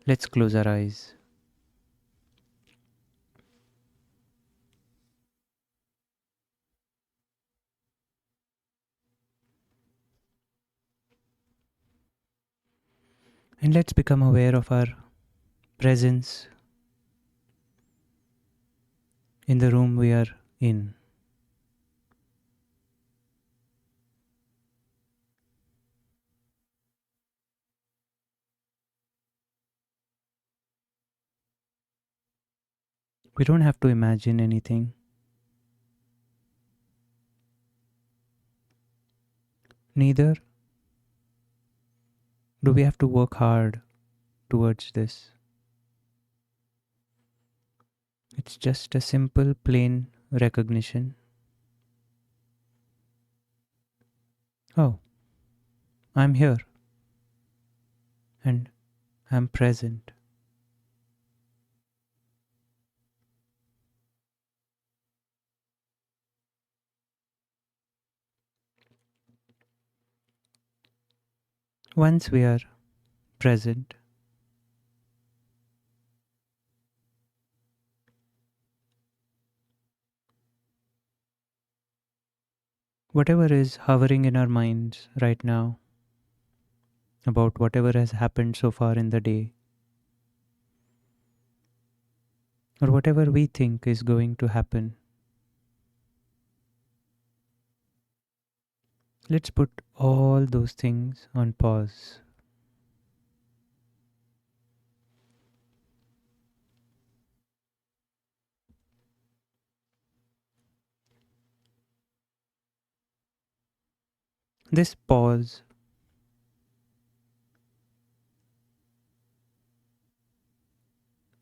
Let's close our eyes. And let's become aware of our presence in the room we are in. We don't have to imagine anything. Neither do we have to work hard towards this. It's just a simple, plain recognition. Oh, I'm here and I'm present. Once we are present, whatever is hovering in our minds right now about whatever has happened so far in the day, or whatever we think is going to happen, let's put all those things on pause. This pause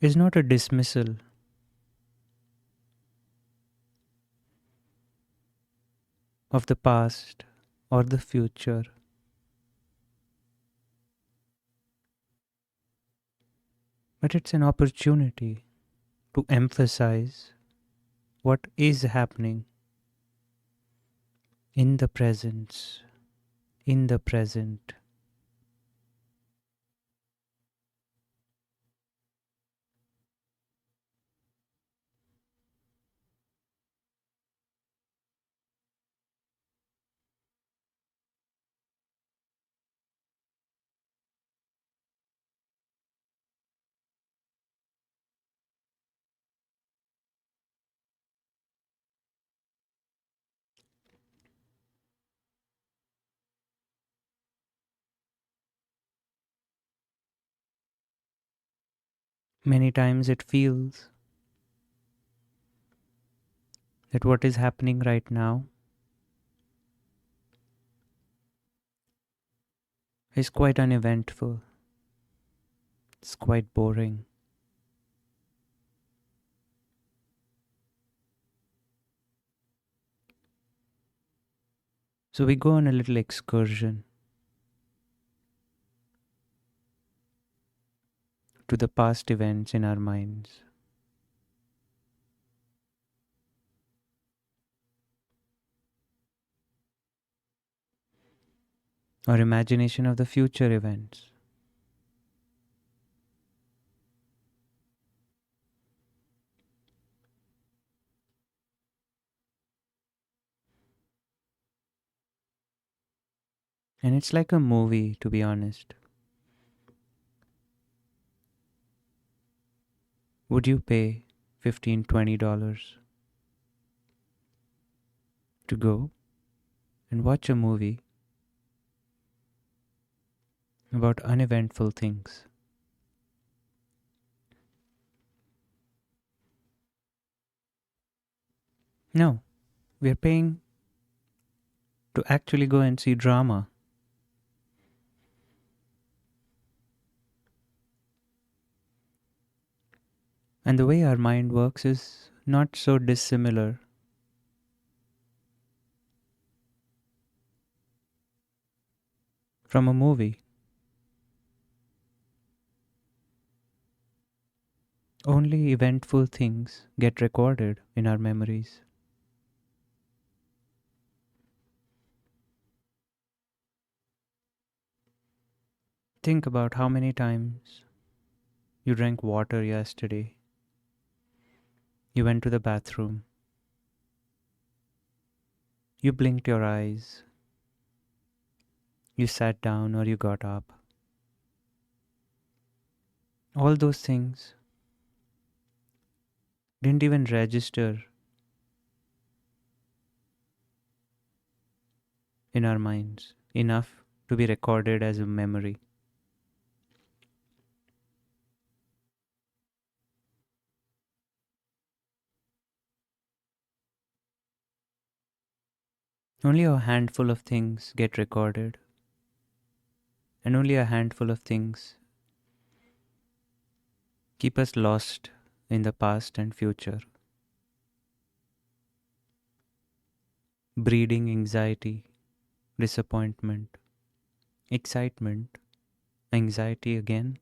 is not a dismissal of the past or the future, but it's an opportunity to emphasize what is happening in the presence, in the present. Many times it feels that what is happening right now is quite uneventful, it's quite boring. So we go on a little excursion to the past events in our minds. Or imagination of the future events. And it's like a movie, to be honest. Would you pay $15, $20 to go and watch a movie about uneventful things? No, we're paying to actually go and see drama. And the way our mind works is not so dissimilar from a movie. Only eventful things get recorded in our memories. Think about how many times You drank water yesterday. You went to the bathroom. You blinked your eyes. You sat down or you got up. All those things didn't even register in our minds enough to be recorded as a memory. Only a handful of things get recorded, and only a handful of things keep us lost in the past and future, breeding anxiety, disappointment, excitement, anxiety again,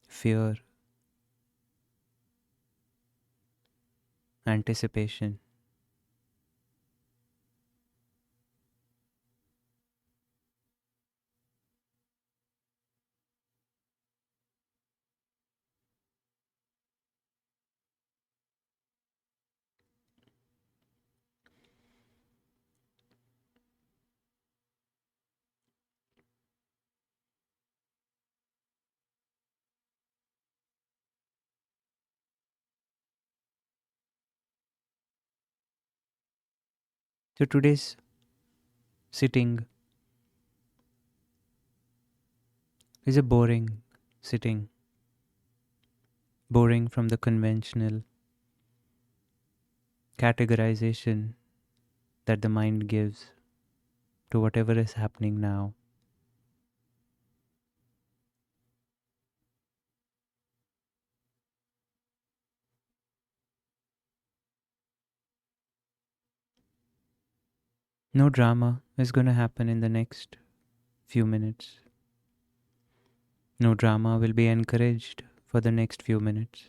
fear, anticipation. So today's sitting is a boring sitting, boring from the conventional categorization that the mind gives to whatever is happening now. No drama is going to happen in the next few minutes. No drama will be encouraged for the next few minutes.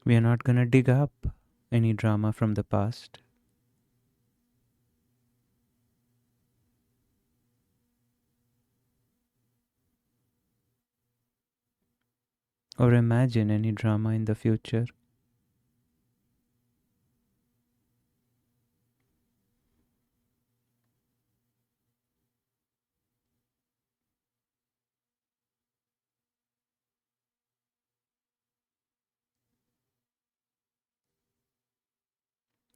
We are not going to dig up any drama from the past or imagine any drama in the future.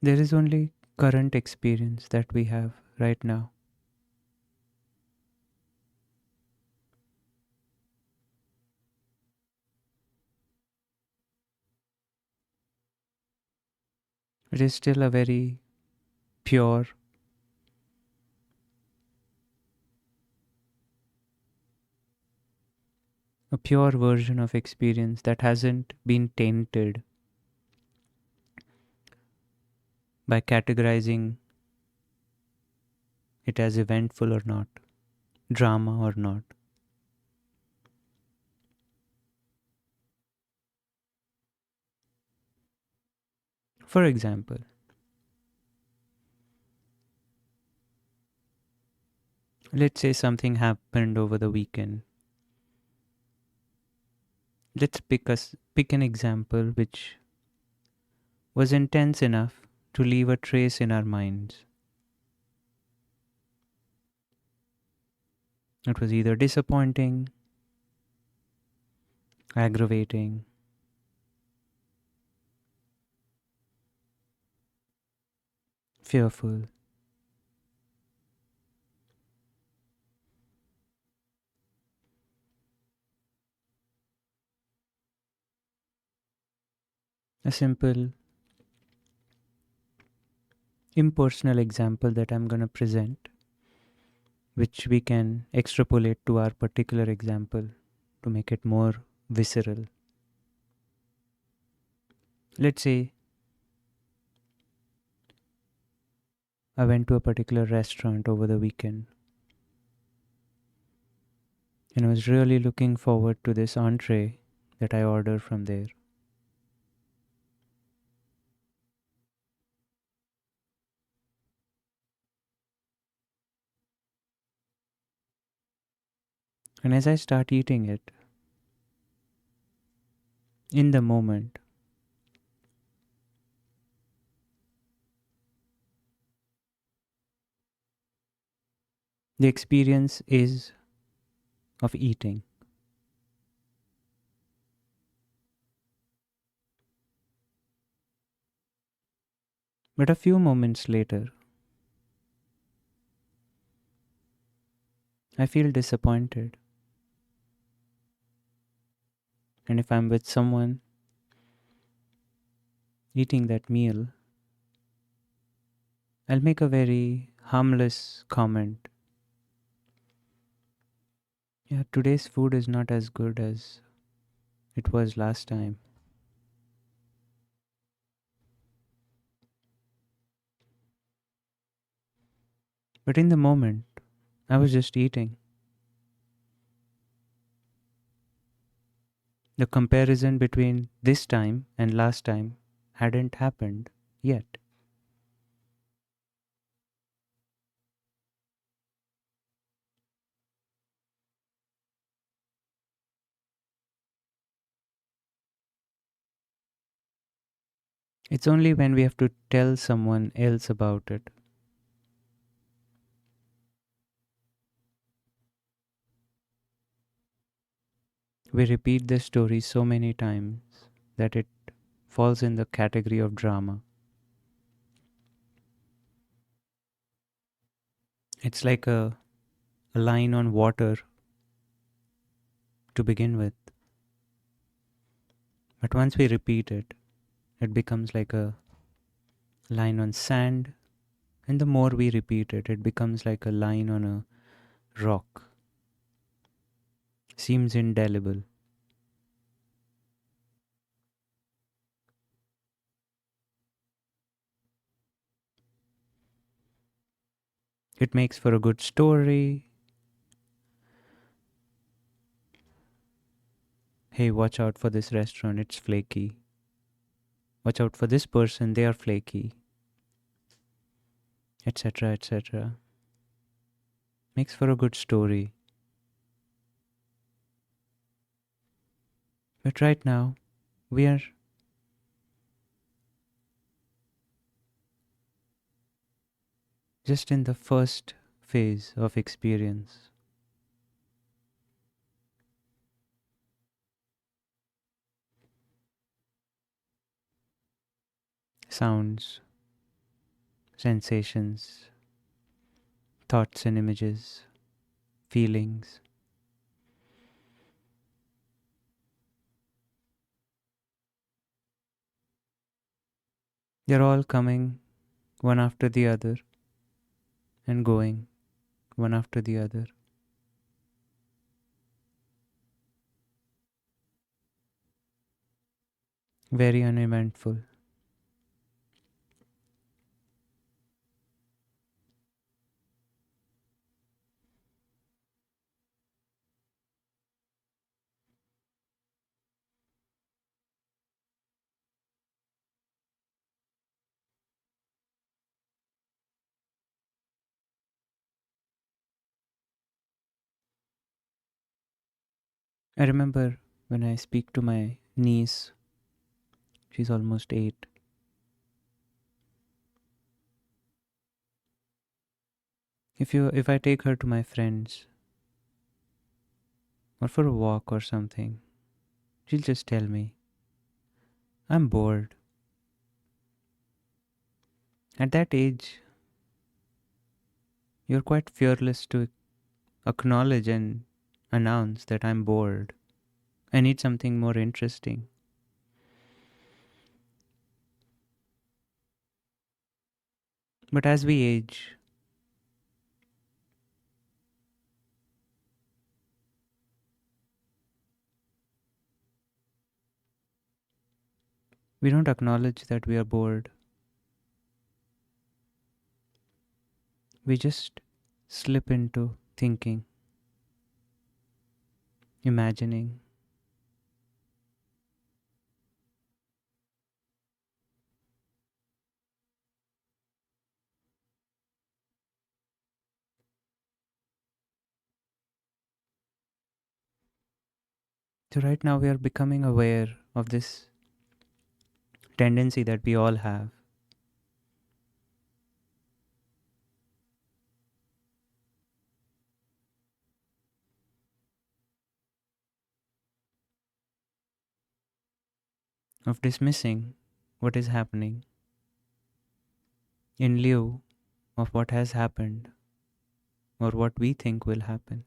There is only current experience that we have right now. It is still a very pure, a pure version of experience that hasn't been tainted by categorizing it as eventful or not, drama or not. For example, let's say something happened over the weekend. Let's pick an example which was intense enough to leave a trace in our minds. It was either disappointing, aggravating, fearful, a simple, impersonal example that I'm going to present, which we can extrapolate to our particular example to make it more visceral. Let's say I went to a particular restaurant over the weekend and I was really looking forward to this entree that I order from there. And as I start eating it, in the moment, the experience is of eating. But a few moments later, I feel disappointed. And if I'm with someone eating that meal, I'll make a very harmless comment. Yeah, today's food is not as good as it was last time. But in the moment, I was just eating. The comparison between this time and last time hadn't happened yet. It's only when we have to tell someone else about it. We repeat the story so many times that it falls in the category of drama. It's like a line on water to begin with. But once we repeat it, it becomes like a line on sand. And the more we repeat it, it becomes like a line on a rock. Seems indelible. It makes for a good story. Hey, watch out for this restaurant, it's flaky. Watch out for this person, they are flaky, etc. etc. Makes for a good story. But right now, we are just in the first phase of experience. Sounds, sensations, thoughts and images, feelings. They're all coming one after the other and going one after the other. Very uneventful. I remember when I speak to my niece, she's almost 8. If I take her to my friends or for a walk or something, she'll just tell me, I'm bored. At that age, you're quite fearless to acknowledge and announce that I'm bored. I need something more interesting. But as we age, we don't acknowledge that we are bored. We just slip into thinking, imagining, So, right now, we are becoming aware of this tendency that we all have of dismissing what is happening in lieu of what has happened or what we think will happen.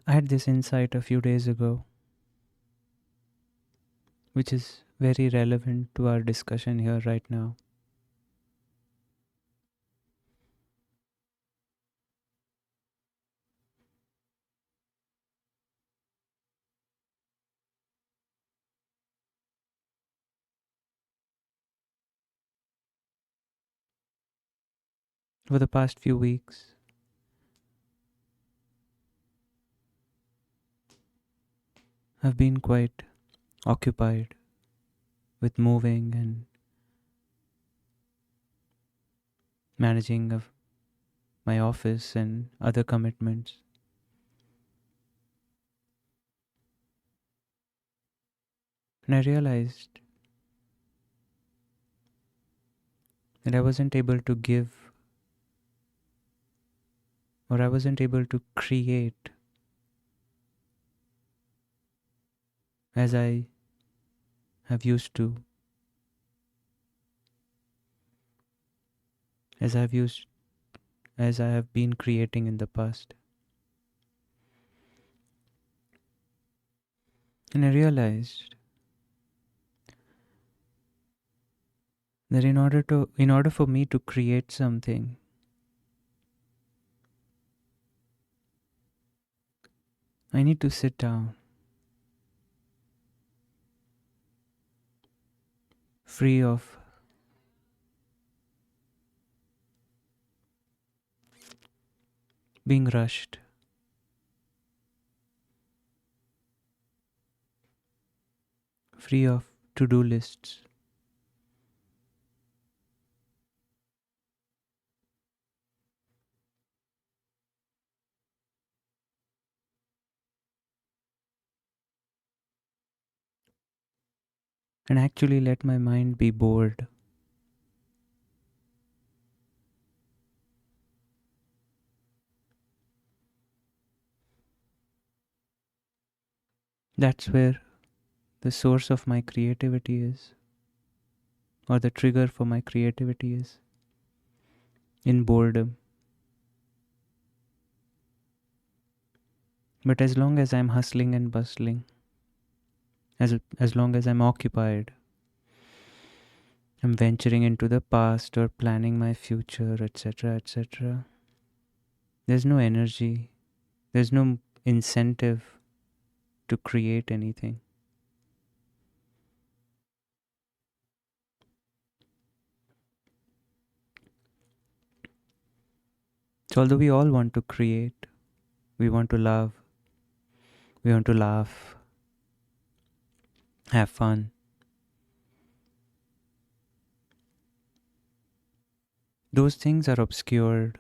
I had this insight a few days ago, which is very relevant to our discussion here right now. For the past few weeks, I've been quite occupied with moving and managing of my office and other commitments. And I realized that I wasn't able to give or I wasn't able to create as I have used to, as I've used, as I have been creating in the past. And I realized that in order for me to create something, I need to sit down, free of being rushed, free of to-do lists, and actually let my mind be bored. That's where the source of my creativity is, or the trigger for my creativity is, in boredom. But as long as I'm hustling and bustling, as long as I'm occupied, I'm venturing into the past or planning my future, etc., etc., there's no energy, there's no incentive to create anything. So, although we all want to create, we want to love, we want to laugh, have fun, those things are obscured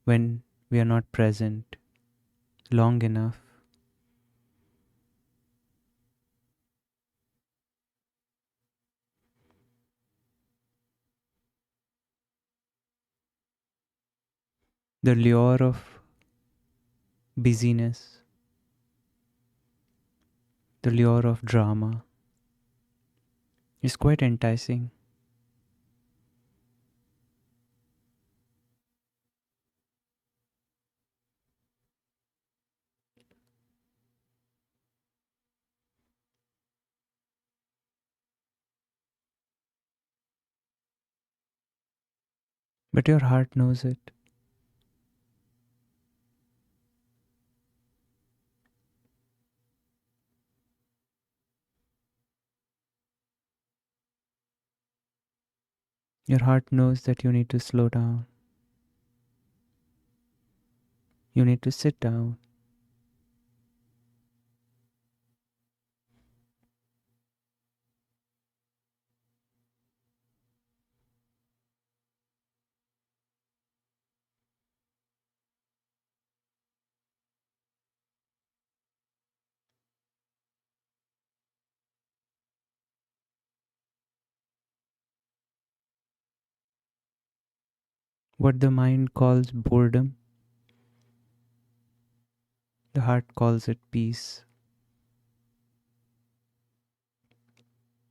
when we are not present long enough. The lure of busyness, The lure of drama is quite enticing. But your heart knows it. Your heart knows that you need to slow down. You need to sit down. What the mind calls boredom, the heart calls it peace,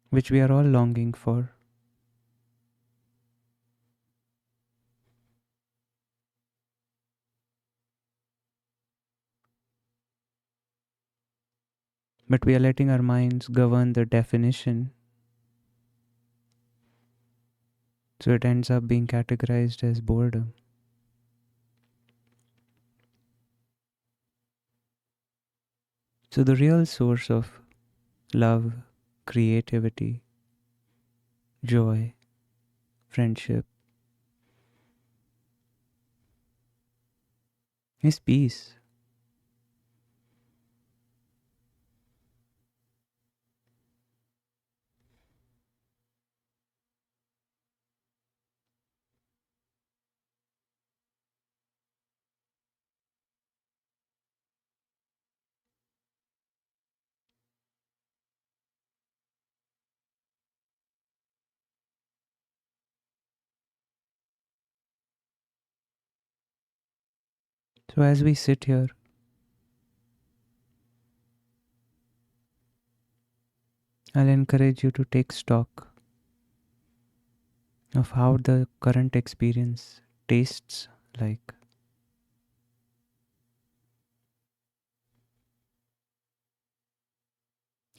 which we are all longing for. But we are letting our minds govern the definition, so it ends up being categorized as boredom. So the real source of love, creativity, joy, friendship is peace. So as we sit here, I'll encourage you to take stock of how the current experience tastes like.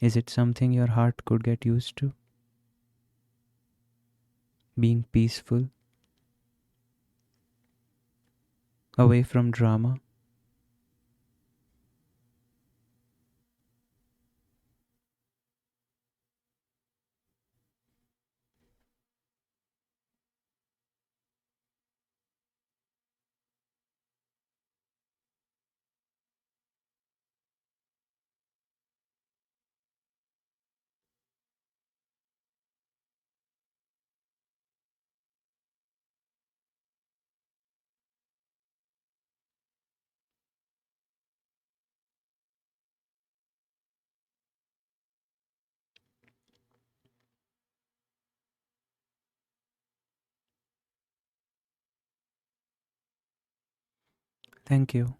Is it something your heart could get used to? Being peaceful, away from drama? Thank you.